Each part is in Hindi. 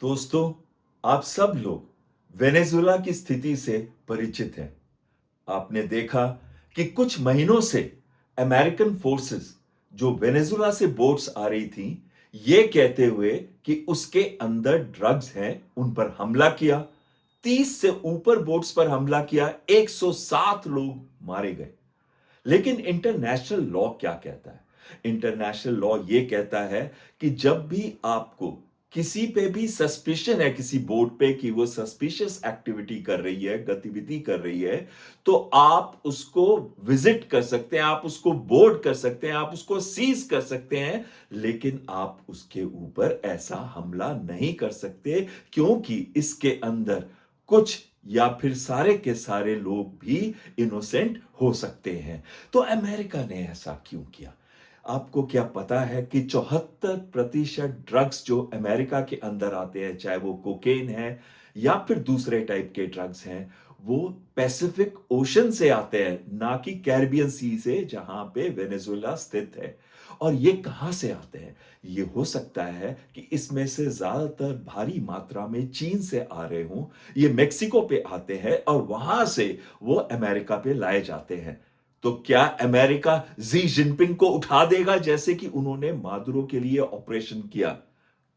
दोस्तों, आप सब लोग वेनेजुएला की स्थिति से परिचित हैं। आपने देखा कि कुछ महीनों से अमेरिकन फोर्सेस जो वेनेजुएला से बोट्स आ रही थीं, ये कहते हुए कि उसके अंदर ड्रग्स हैं, उन पर हमला किया। 30 से ऊपर बोट्स पर हमला किया, 107 लोग मारे गए। लेकिन इंटरनेशनल लॉ क्या कहता है? इंटरनेशनल लॉ ये कहता है कि जब भी आपको किसी पे भी सस्पिशन है, किसी बोट पे कि वो सस्पिशियस एक्टिविटी कर रही है, गतिविधि कर रही है, तो आप उसको विजिट कर सकते हैं, आप उसको बोर्ड कर सकते हैं, आप उसको सीज कर सकते हैं, लेकिन आप उसके ऊपर ऐसा हमला नहीं कर सकते, क्योंकि इसके अंदर कुछ या फिर सारे के सारे लोग भी इनोसेंट हो सकते हैं। तो अमेरिका ने ऐसा क्यों किया? आपको क्या पता है कि 74% ड्रग्स जो अमेरिका के अंदर आते हैं, चाहे वो कोकेन है या फिर दूसरे टाइप के ड्रग्स हैं, वो पैसिफिक ओशन से आते हैं, ना कि कैरिबियन सी से, जहां पे वेनेजुएला स्थित है। और ये कहां से आते हैं? ये हो सकता है कि इसमें से ज्यादातर भारी मात्रा में चीन से आ रहे हों, ये मेक्सिको पे आते हैं और वहां से वो अमेरिका पे लाए जाते हैं। तो क्या अमेरिका जी जिनपिंग को उठा देगा जैसे कि उन्होंने मादुरो के लिए ऑपरेशन किया?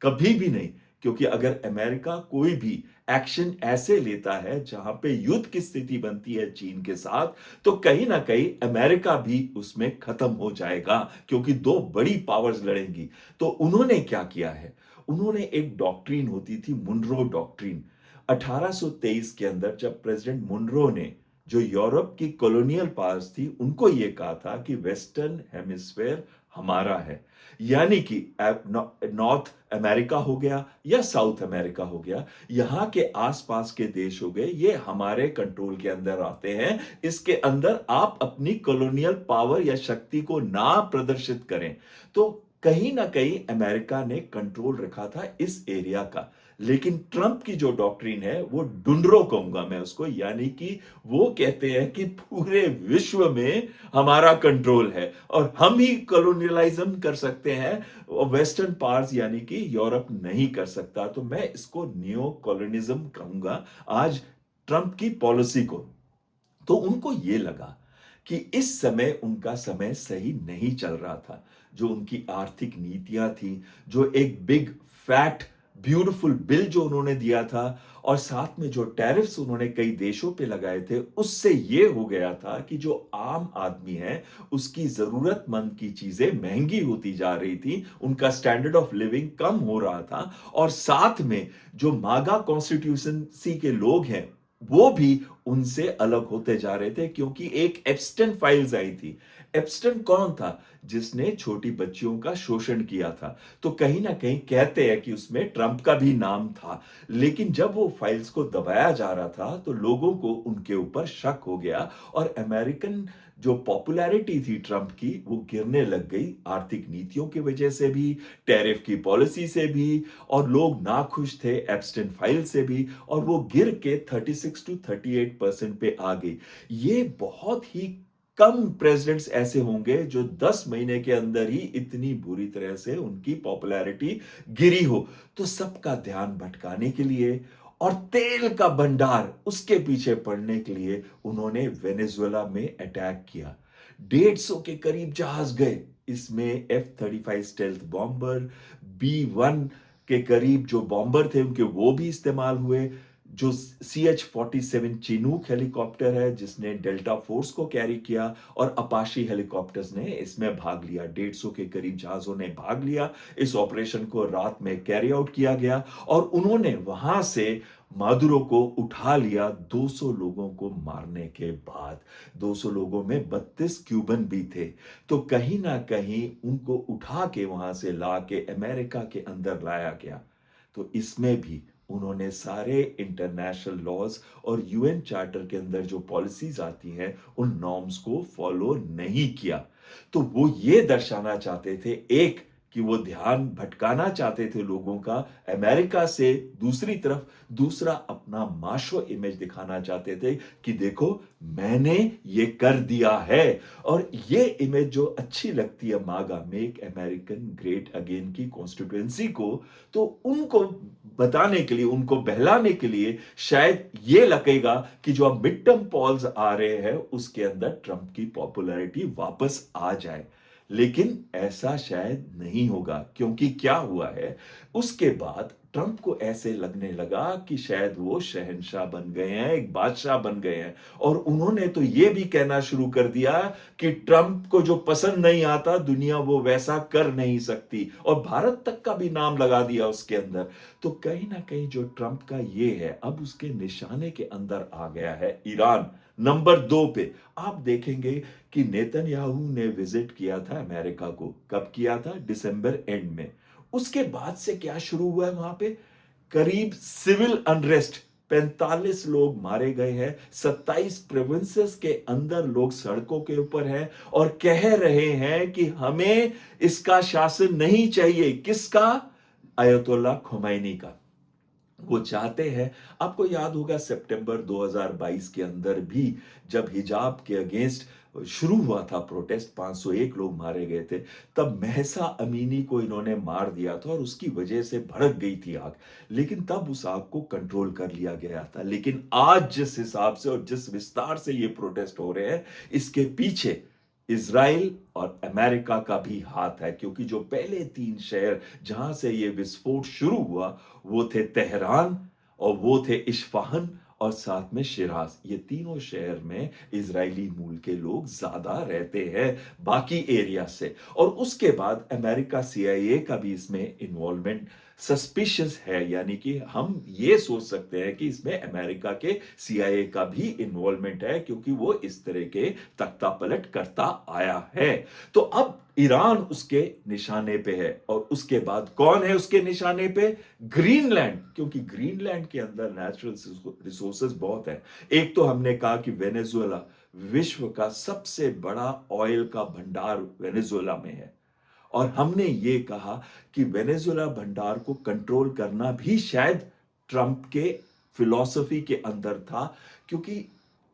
कभी भी नहीं, क्योंकि अगर अमेरिका कोई भी एक्शन ऐसे लेता है जहां पे युद्ध की स्थिति बनती है चीन के साथ, तो कहीं ना कहीं अमेरिका भी उसमें खत्म हो जाएगा, क्योंकि दो बड़ी पावर्स लड़ेंगी। तो उन्होंने क्या किया है? उन्होंने एक डॉक्ट्रिन होती थी, मुनरो डॉक्ट्रिन। 1823 के अंदर जब प्रेसिडेंट मुनरो ने, जो यूरोप की कॉलोनियल पावर्स थी, उनको यह कहा था कि वेस्टर्न हेमिस्फेयर हमारा है, यानी कि नॉर्थ अमेरिका हो गया या साउथ अमेरिका हो गया, यहां के आसपास के देश हो गए, ये हमारे कंट्रोल के अंदर आते हैं। इसके अंदर आप अपनी कॉलोनियल पावर या शक्ति को ना प्रदर्शित करें। तो कहीं ना कहीं अमेरिका ने कंट्रोल रखा था इस एरिया का। लेकिन ट्रंप की जो डॉक्ट्रिन है, वो डुंडरो कहूंगा मैं उसको, यानी कि वो कहते हैं कि पूरे विश्व में हमारा कंट्रोल है और हम ही कॉलोनियलाइज्म कर सकते हैं, वेस्टर्न पार्स यानी कि यूरोप नहीं कर सकता। तो मैं इसको नियो कॉलोनिज्म कहूंगा आज ट्रंप की पॉलिसी को। तो उनको ये लगा कि इस समय उनका समय सही नहीं चल रहा था। जो उनकी आर्थिक नीतियां थी, जो एक बिग फैट ब्यूटीफुल बिल जो उन्होंने दिया था, और साथ में जो टैरिफ्स उन्होंने कई देशों पे लगाए थे, उससे ये हो गया था कि जो आम आदमी है, उसकी जरूरतमंद की चीजें महंगी होती जा रही थी, उनका स्टैंडर्ड ऑफ लिविंग कम हो रहा था। और साथ में जो मागा कॉन्स्टिट्यूशंसी के लोग हैं, वो भी उनसे अलग होते जा रहे थे, क्योंकि एक एप्स्टेन फाइल्स आई थी। एप्स्टेन कौन था? जिसने छोटी बच्चियों का शोषण किया था। तो कहीं ना कहीं कहते हैं कि उसमें ट्रंप का भी नाम था। लेकिन जब वो फाइल्स को दबाया जा रहा था, तो लोगों को उनके ऊपर शक हो गया और अमेरिकन जो पॉपुलैरिटी थी ट्रंप की, वो गिरने लग गई, आर्थिक नीतियों की वजह से भी, टैरिफ की पॉलिसी से भी, और लोग नाखुश थे एप्स्टेन फाइल से भी, और वो गिर के 36 टू 38% पे आ गई। ये बहुत ही कम प्रेसिडेंट्स ऐसे होंगे जो 10 महीने के अंदर ही इतनी बुरी तरह से उनकी पॉपुलैरिटी गिरी हो। तो सबका ध्यान भटकाने के लिए और तेल का भंडार उसके पीछे पड़ने के लिए उन्होंने वेनेजुएला में अटैक किया। 150 के करीब जहाज गए, इसमें F-35 स्टेल्थ बॉम्बर, B-1 के करीब जो बॉम्बर थे उनके, वो भी इस्तेमाल हुए। जो CH-47 चिनूक हेलीकॉप्टर है, जिसने डेल्टा फोर्स को कैरी किया, और अपाशी हेलीकॉप्टर्स ने इसमें भाग लिया। 150 के करीब जहाजों ने भाग लिया। इस ऑपरेशन को रात में कैरी आउट किया गया और उन्होंने वहां से मादुरो को उठा लिया 200 लोगों को मारने के बाद। 200 लोगों में 32 क्यूबन भी थे। तो कहीं ना कहीं उनको उठा के वहां से ला के अमेरिका के अंदर लाया गया। तो इसमें भी उन्होंने सारे इंटरनेशनल लॉज और यूएन चार्टर के अंदर जो पॉलिसीज आती हैं, उन नॉर्म्स को फॉलो नहीं किया। तो वो ये दर्शाना चाहते थे, एक, कि वो ध्यान भटकाना चाहते थे लोगों का अमेरिका से, दूसरी तरफ दूसरा अपना माशो इमेज दिखाना चाहते थे कि देखो मैंने ये कर दिया है। और ये इमेज जो अच्छी लगती है मागा, मेक अमेरिकन ग्रेट अगेन की कॉन्स्टिट्यूएंसी को, तो उनको बताने के लिए, उनको बहलाने के लिए शायद ये लगेगा कि जो अब मिड टर्म पॉल्स आ रहे हैं उसके अंदर ट्रंप की पॉपुलैरिटी वापस आ जाए। लेकिन ऐसा शायद नहीं होगा, क्योंकि क्या हुआ है, उसके बाद ट्रंप को ऐसे लगने लगा कि शायद वो शहंशाह बन गए हैं, एक बादशाह बन गए हैं। और उन्होंने तो ये भी कहना शुरू कर दिया कि ट्रंप को जो पसंद नहीं आता दुनिया वो वैसा कर नहीं सकती, और भारत तक का भी नाम लगा दिया उसके अंदर। तो कहीं ना कहीं जो ट्रंप का ये है, अब उसके निशाने के अंदर आ गया है ईरान नंबर 2 पे। आप देखेंगे कि नेतन्याहू ने विजिट किया था अमेरिका को, कब किया था, दिसंबर एंड में। उसके बाद से क्या शुरू हुआ है वहां पे, करीब सिविल अनरेस्ट, 45 लोग मारे गए हैं, 27 प्रोविंसेस के अंदर लोग सड़कों के ऊपर हैं और कह रहे हैं कि हमें इसका शासन नहीं चाहिए। किसका, अयतुल्ला खुमैनी का। वो चाहते हैं, आपको याद होगा सितंबर 2022 के अंदर भी जब हिजाब के अगेंस्ट शुरू हुआ था प्रोटेस्ट, 501 लोग मारे गए थे, तब महसा अमीनी को इन्होंने मार दिया था और उसकी वजह से भड़क गई थी आग। लेकिन तब उस आग को कंट्रोल कर लिया गया था। लेकिन आज जिस हिसाब से और जिस विस्तार से ये प्रोटेस्ट हो रहे हैं, इसके पीछे इजराइल और अमेरिका का भी हाथ है, क्योंकि जो पहले 3 शहर जहां से ये विस्फोट शुरू हुआ वो थे तेहरान, और वो थे इस्फहान, और साथ में शिराज। ये तीनों शहर में इजरायली मूल के लोग ज्यादा रहते हैं बाकी एरिया से। और उसके बाद अमेरिका सीआईए का भी इसमें इन्वॉल्वमेंट सस्पिशियस है, यानी कि हम ये सोच सकते हैं कि इसमें अमेरिका के सीआईए का भी इन्वॉल्वमेंट है, क्योंकि वो इस तरह के तख्ता पलट करता आया है। तो अब ईरान उसके निशाने पे है, और उसके बाद कौन है उसके निशाने पे, ग्रीनलैंड, क्योंकि ग्रीनलैंड के अंदर नेचुरल रिसोर्सेज बहुत है। एक तो हमने कहा कि वेनेजुएला, विश्व का सबसे बड़ा ऑयल का भंडार वेनेजुएला में है। और हमने ये कहा कि वेनेजुएला भंडार को कंट्रोल करना भी शायद ट्रंप के फिलॉसफी के अंदर था, क्योंकि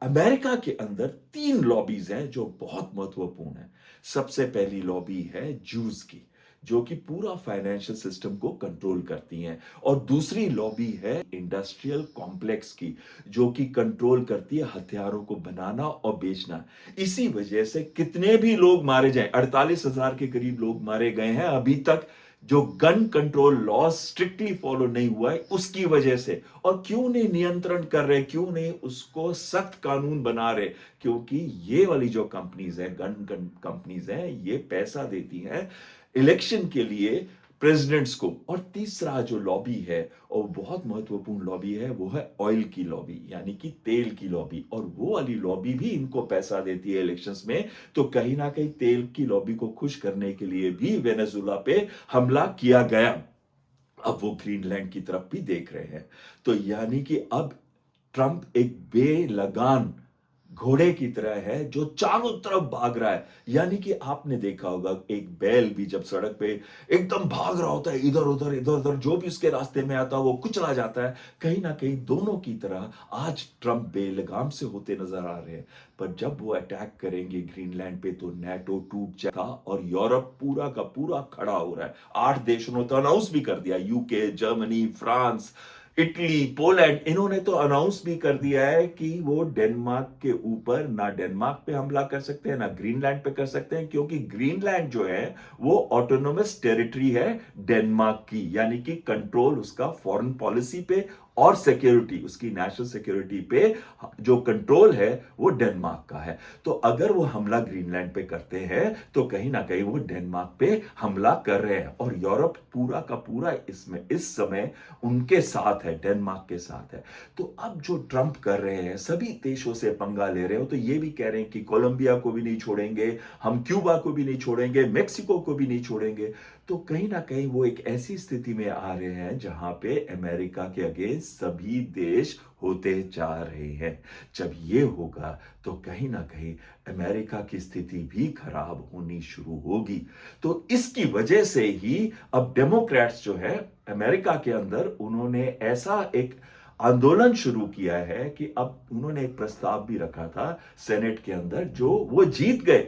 अमेरिका के अंदर 3 लॉबीज हैं जो बहुत महत्वपूर्ण है। सबसे पहली लॉबी है जूस की, जो कि पूरा फाइनेंशियल सिस्टम को कंट्रोल करती हैं। और दूसरी लॉबी है इंडस्ट्रियल कॉम्प्लेक्स की, जो कि कंट्रोल करती है हथियारों को बनाना और बेचना। इसी वजह से कितने भी लोग मारे जाएं, 48,000 के करीब लोग मारे गए हैं अभी तक, जो gun control law strictly follow नहीं हुआ है उसकी वजह से। और क्यों नहीं नियंत्रण कर रहे, क्यों नहीं उसको सख्त कानून बना रहे, क्योंकि ये वाली जो कंपनीज हैं, गन कंपनीज हैं, ये पैसा देती हैं इलेक्शन के लिए प्रेसिडेंट्स को। और तीसरा जो लॉबी है, और बहुत महत्वपूर्ण लॉबी है, वो है ऑयल की लॉबी, यानी कि तेल की लॉबी। और वो वाली लॉबी भी इनको पैसा देती है इलेक्शंस में। तो कहीं ना कहीं तेल की लॉबी को खुश करने के लिए भी वेनेजुएला पे हमला किया गया। अब वो ग्रीनलैंड की तरफ भी देख रहे हैं। तो यानी कि अब ट्रंप एक बेलगाम घोड़े की तरह है जो चारों तरफ भाग रहा है। यानी कि आपने देखा होगा एक बैल भी जब सड़क पे एकदम भाग रहा होता है, इधर उधर जो भी उसके रास्ते में आता है वो कुचला जाता है। कहीं ना कहीं दोनों की तरह आज ट्रंप बेलगाम से होते नजर आ रहे हैं। पर जब वो अटैक करेंगे ग्रीनलैंड पे तो नेटो टूट जाएगा, और यूरोप पूरा का पूरा खड़ा हो रहा है। 8 देशों ने तो अनाउंस भी कर दिया, UK, Germany, France, Italy, Poland, इन्होंने तो अनाउंस भी कर दिया है कि वो डेनमार्क के ऊपर, ना डेनमार्क पे हमला कर सकते हैं ना ग्रीनलैंड पे कर सकते हैं, क्योंकि ग्रीनलैंड जो है वो ऑटोनोमस टेरिटरी है डेनमार्क की। यानी कि कंट्रोल उसका फॉरेन पॉलिसी पे और सिक्योरिटी, उसकी नेशनल सिक्योरिटी पे जो कंट्रोल है वो डेनमार्क का है। तो अगर वो हमला ग्रीनलैंड पे करते हैं तो कहीं ना कहीं वो डेनमार्क पे हमला कर रहे हैं। और यूरोप पूरा का पूरा इसमें इस समय उनके साथ है, डेनमार्क के साथ है। तो अब जो ट्रंप कर रहे हैं, सभी देशों से पंगा ले रहे हो, तो ये भी कह रहे हैं कि कोलंबिया को भी नहीं छोड़ेंगे, हम क्यूबा को भी नहीं छोड़ेंगे, मेक्सिको को भी नहीं छोड़ेंगे। तो कहीं ना कहीं वो एक ऐसी स्थिति में आ रहे हैं जहां पे अमेरिका के अगेंस्ट सभी देश होते जा रहे हैं। जब ये होगा तो कहीं ना कहीं अमेरिका की स्थिति भी खराब होनी शुरू होगी। तो इसकी वजह से ही अब डेमोक्रेट्स जो है अमेरिका के अंदर, उन्होंने ऐसा एक आंदोलन शुरू किया है कि अब उन्होंने एक प्रस्ताव भी रखा था सेनेट के अंदर, जो वो जीत गए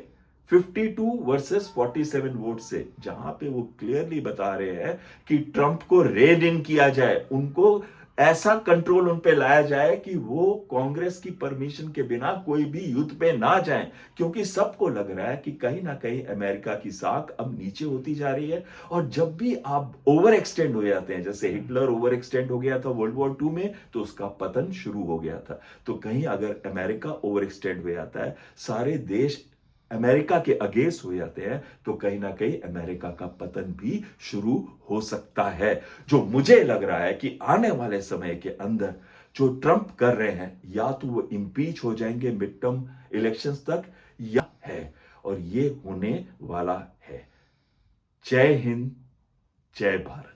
52 वर्सेस 47 वोट से, जहां पे वो क्लियरली बता रहे हैं कि ट्रंप को रेन इन किया जाए, उनको ऐसा कंट्रोल उन पे लाया जाए कि वो कांग्रेस की परमिशन के बिना कोई भी युद्ध पे ना जाएं, क्योंकि सबको लग रहा है कि कहीं ना कहीं अमेरिका की साख अब नीचे होती जा रही है। और जब भी आप ओवर एक्सटेंड हो जाते हैं, जैसे हिटलर ओवर एक्सटेंड हो गया था वर्ल्ड वॉर टू में, तो उसका पतन शुरू हो गया था। तो कहीं अगर अमेरिका ओवर एक्सटेंड हो जाता है, सारे देश अमेरिका के अगेंस्ट हो जाते हैं, तो कहीं ना कहीं अमेरिका का पतन भी शुरू हो सकता है। जो मुझे लग रहा है कि आने वाले समय के अंदर जो ट्रंप कर रहे हैं, या तो वो इम्पीच हो जाएंगे मिड टर्म इलेक्शंस तक, या है, और ये होने वाला है। जय हिंद, जय भारत।